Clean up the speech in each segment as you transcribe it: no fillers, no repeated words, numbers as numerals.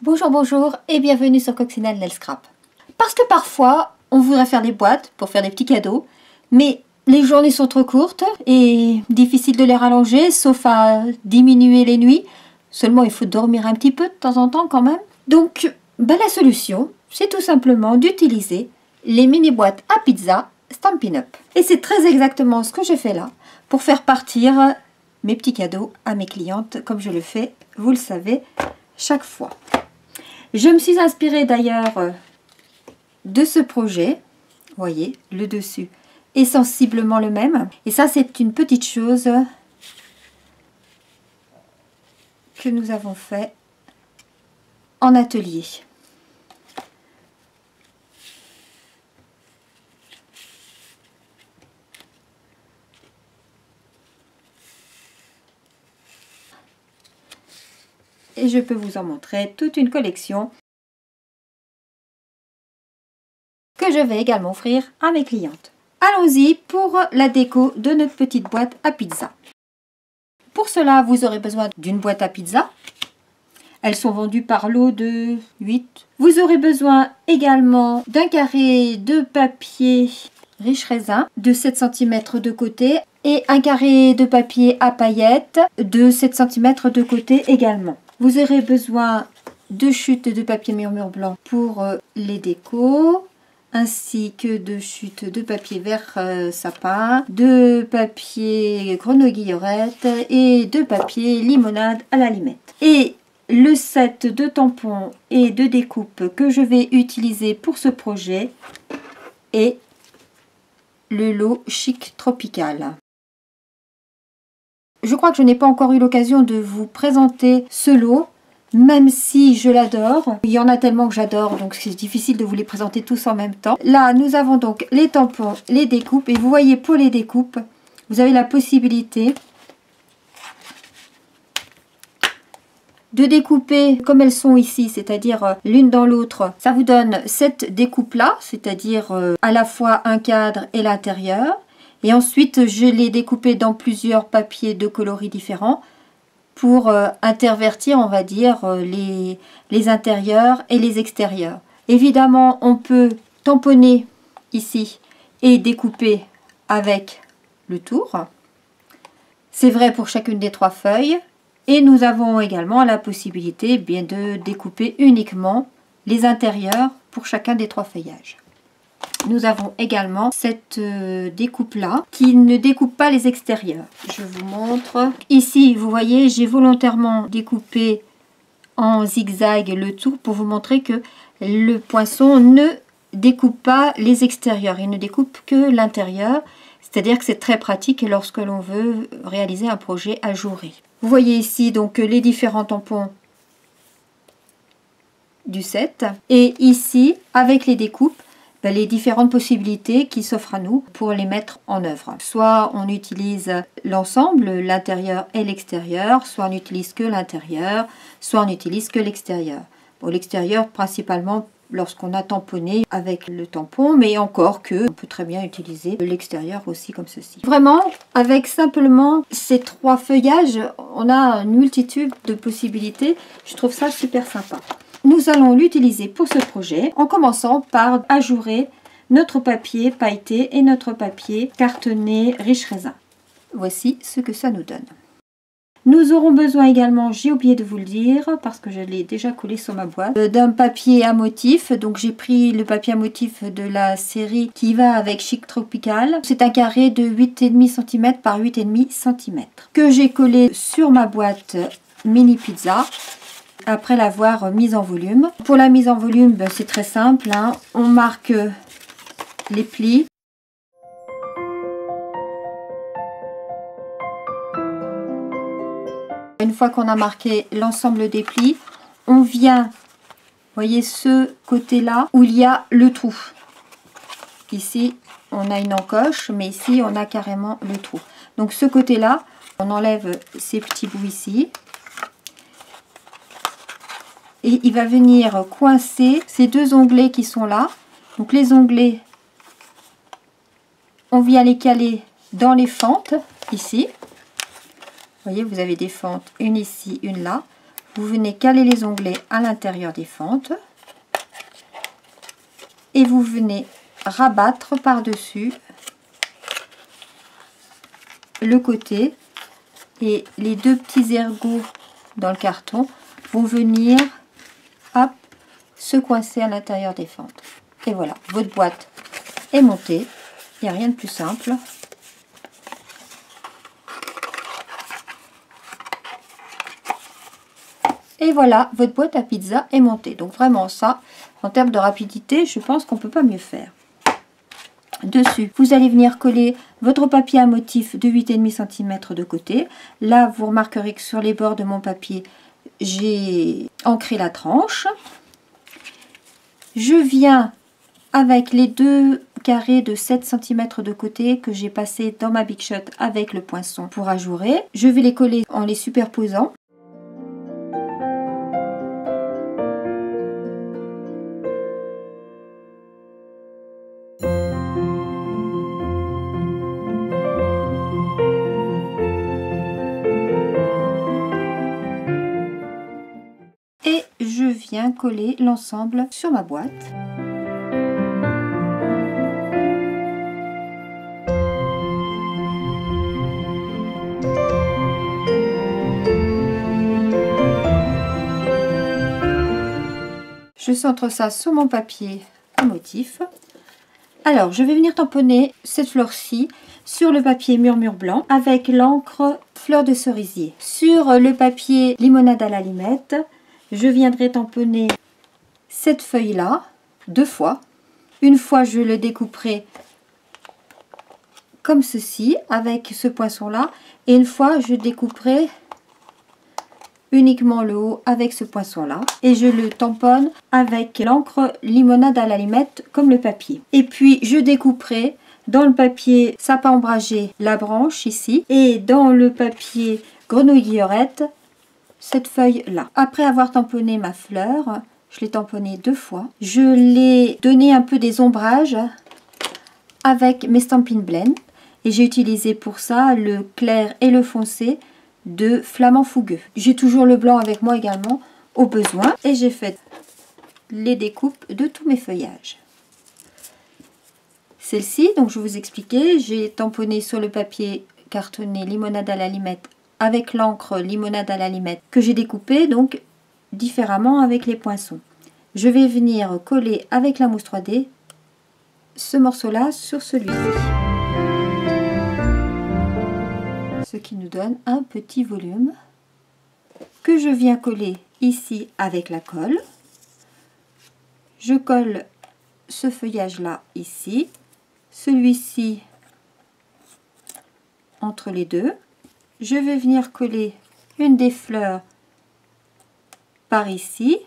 Bonjour, bonjour et bienvenue sur Coccinelle Nail Scrap. Parce que parfois, on voudrait faire des boîtes pour faire des petits cadeaux, mais les journées sont trop courtes et difficile de les rallonger, sauf à diminuer les nuits. Seulement, il faut dormir un petit peu de temps en temps quand même. Donc, la solution, c'est tout simplement d'utiliser les mini-boîtes à pizza Stampin' Up. Et c'est très exactement ce que je fais là, pour faire partir mes petits cadeaux à mes clientes, comme je le fais, vous le savez, chaque fois. Je me suis inspirée d'ailleurs de ce projet. Vous voyez, le dessus est sensiblement le même. Et ça, c'est une petite chose que nous avons fait en atelier. Et je peux vous en montrer toute une collection que je vais également offrir à mes clientes. Allons-y pour la déco de notre petite boîte à pizza. Pour cela, vous aurez besoin d'une boîte à pizza. Elles sont vendues par lot de 8. Vous aurez besoin également d'un carré de papier riche raisin de 7 cm de côté et un carré de papier à paillettes de 7 cm de côté également. Vous aurez besoin de chutes de papier murmure blanc pour les décos, ainsi que de chutes de papier vert sapin, de papier grenouille-guillerette et de papier limonade à la limette. Et le set de tampons et de découpe que je vais utiliser pour ce projet est le lot Chic Tropical. Je crois que je n'ai pas encore eu l'occasion de vous présenter ce lot, même si je l'adore. Il y en a tellement que j'adore, donc c'est difficile de vous les présenter tous en même temps. Là, nous avons donc les tampons, les découpes, et vous voyez pour les découpes, vous avez la possibilité de découper comme elles sont ici, c'est-à-dire l'une dans l'autre. Ça vous donne cette découpe-là, c'est-à-dire à la fois un cadre et l'intérieur. Et ensuite, je l'ai découpé dans plusieurs papiers de coloris différents pour intervertir, on va dire, les intérieurs et les extérieurs. Évidemment, on peut tamponner ici et découper avec le tour. C'est vrai pour chacune des 3 feuilles. Et nous avons également la possibilité de découper uniquement les intérieurs pour chacun des 3 feuillages. Nous avons également cette découpe-là qui ne découpe pas les extérieurs. Je vous montre. Ici, vous voyez, j'ai volontairement découpé en zigzag le tour pour vous montrer que le poinçon ne découpe pas les extérieurs. Il ne découpe que l'intérieur. C'est-à-dire que c'est très pratique lorsque l'on veut réaliser un projet ajouré. Vous voyez ici donc les différents tampons du set. Et ici, avec les découpes, les différentes possibilités qui s'offrent à nous pour les mettre en œuvre. Soit on utilise l'ensemble, l'intérieur et l'extérieur, soit on n'utilise que l'intérieur, soit on n'utilise que l'extérieur. Bon, l'extérieur principalement lorsqu'on a tamponné avec le tampon, mais encore que on peut très bien utiliser l'extérieur aussi comme ceci. Vraiment, avec simplement ces 3 feuillages, on a une multitude de possibilités. Je trouve ça super sympa. Nous allons l'utiliser pour ce projet en commençant par ajourer notre papier pailleté et notre papier cartonné riche raisin. Voici ce que ça nous donne. Nous aurons besoin également, j'ai oublié de vous le dire parce que je l'ai déjà collé sur ma boîte, d'un papier à motif. Donc j'ai pris le papier à motif de la série qui va avec Chic Tropical. C'est un carré de 8,5 cm par 8,5 cm que j'ai collé sur ma boîte mini pizza après l'avoir mise en volume. Pour la mise en volume, c'est très simple, hein. On marque les plis. Une fois qu'on a marqué l'ensemble des plis, on vient, voyez ce côté-là où il y a le trou. Ici, on a une encoche, mais ici, on a carrément le trou. Donc ce côté-là, on enlève ces petits bouts ici. Et il va venir coincer ces 2 onglets qui sont là. Donc les onglets, on vient les caler dans les fentes, ici. Vous voyez, vous avez des fentes, une ici, une là. Vous venez caler les onglets à l'intérieur des fentes. Et vous venez rabattre par-dessus le côté. Et les deux petits ergots dans le carton vont venir, hop, se coincer à l'intérieur des fentes. Et voilà, votre boîte est montée. Il n'y a rien de plus simple. Et voilà, votre boîte à pizza est montée. Donc vraiment ça, en termes de rapidité, je pense qu'on ne peut pas mieux faire. Dessus, vous allez venir coller votre papier à motif de 8,5 cm de côté. Là, vous remarquerez que sur les bords de mon papier, j'ai ancré la tranche. Je viens avec les deux carrés de 7 cm de côté que j'ai passé dans ma Big Shot avec le poinçon pour ajourer. Je vais les coller en les superposant. Et je viens coller l'ensemble sur ma boîte. Je centre ça sur mon papier à motif. Alors, je vais venir tamponner cette fleur-ci sur le papier murmure blanc avec l'encre fleur de cerisier. Sur le papier limonade à l'allumette, je viendrai tamponner cette feuille-là 2 fois. Une fois, je le découperai comme ceci avec ce poinçon-là. Et une fois, je découperai uniquement le haut avec ce poinçon-là. Et je le tamponne avec l'encre limonade à l'allumette comme le papier. Et puis, je découperai dans le papier sapin ombragé la branche ici. Et dans le papier grenouille guillerette, cette feuille là. Après avoir tamponné ma fleur, je l'ai tamponnée 2 fois. Je l'ai donné un peu des ombrages avec mes Stampin' Blend et j'ai utilisé pour ça le clair et le foncé de Flamand Fougueux. J'ai toujours le blanc avec moi également au besoin et j'ai fait les découpes de tous mes feuillages. Celle-ci, donc je vous expliquais, j'ai tamponné sur le papier cartonné limonade à l'allumette avec l'encre limonade à l'allumette que j'ai découpé donc différemment avec les poinçons. Je vais venir coller avec la mousse 3D ce morceau-là sur celui-ci. Ce qui nous donne un petit volume que je viens coller ici avec la colle. Je colle ce feuillage-là ici, celui-ci entre les deux. Je vais venir coller une des fleurs par ici,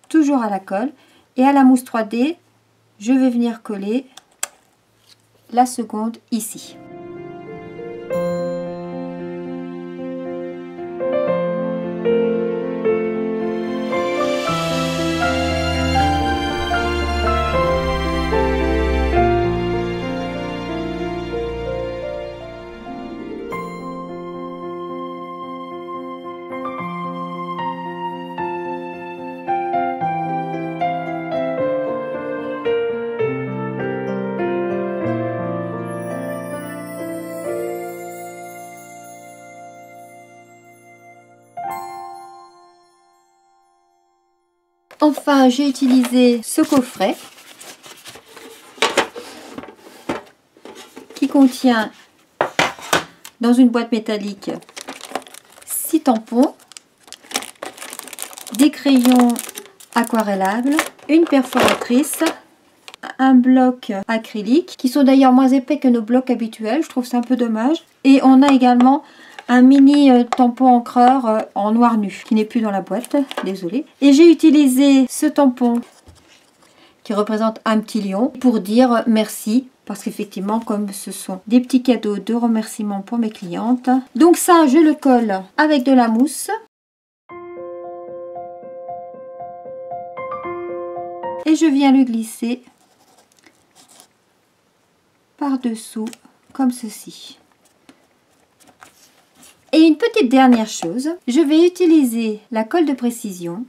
toujours à la colle, et à la mousse 3D, je vais venir coller la seconde ici. Enfin, j'ai utilisé ce coffret qui contient dans une boîte métallique 6 tampons, des crayons aquarellables, une perforatrice, un bloc acrylique qui sont d'ailleurs moins épais que nos blocs habituels, je trouve ça un peu dommage. Et on a également un mini tampon encreur en noir nu qui n'est plus dans la boîte, désolé. Et j'ai utilisé ce tampon qui représente un petit lion pour dire merci, parce qu'effectivement comme ce sont des petits cadeaux de remerciement pour mes clientes. Donc ça je le colle avec de la mousse et je viens le glisser par dessous comme ceci. Et une petite dernière chose, je vais utiliser la colle de précision.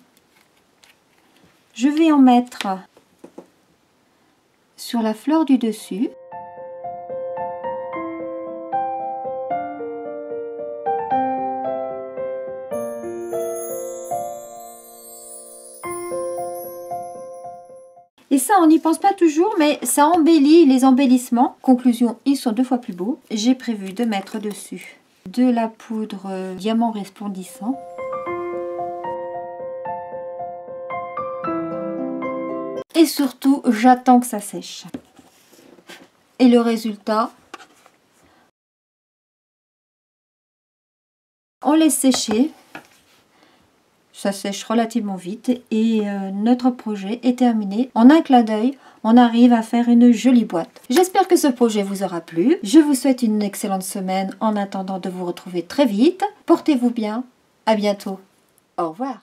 Je vais en mettre sur la fleur du dessus. Et ça, on n'y pense pas toujours, mais ça embellit les embellissements. Conclusion, ils sont 2 fois plus beaux. J'ai prévu de mettre dessus de la poudre diamant resplendissant. Et surtout, j'attends que ça sèche. Et le résultat, on laisse sécher. Ça sèche relativement vite et notre projet est terminé. En un clin d'œil, on arrive à faire une jolie boîte. J'espère que ce projet vous aura plu. Je vous souhaite une excellente semaine en attendant de vous retrouver très vite. Portez-vous bien. À bientôt. Au revoir.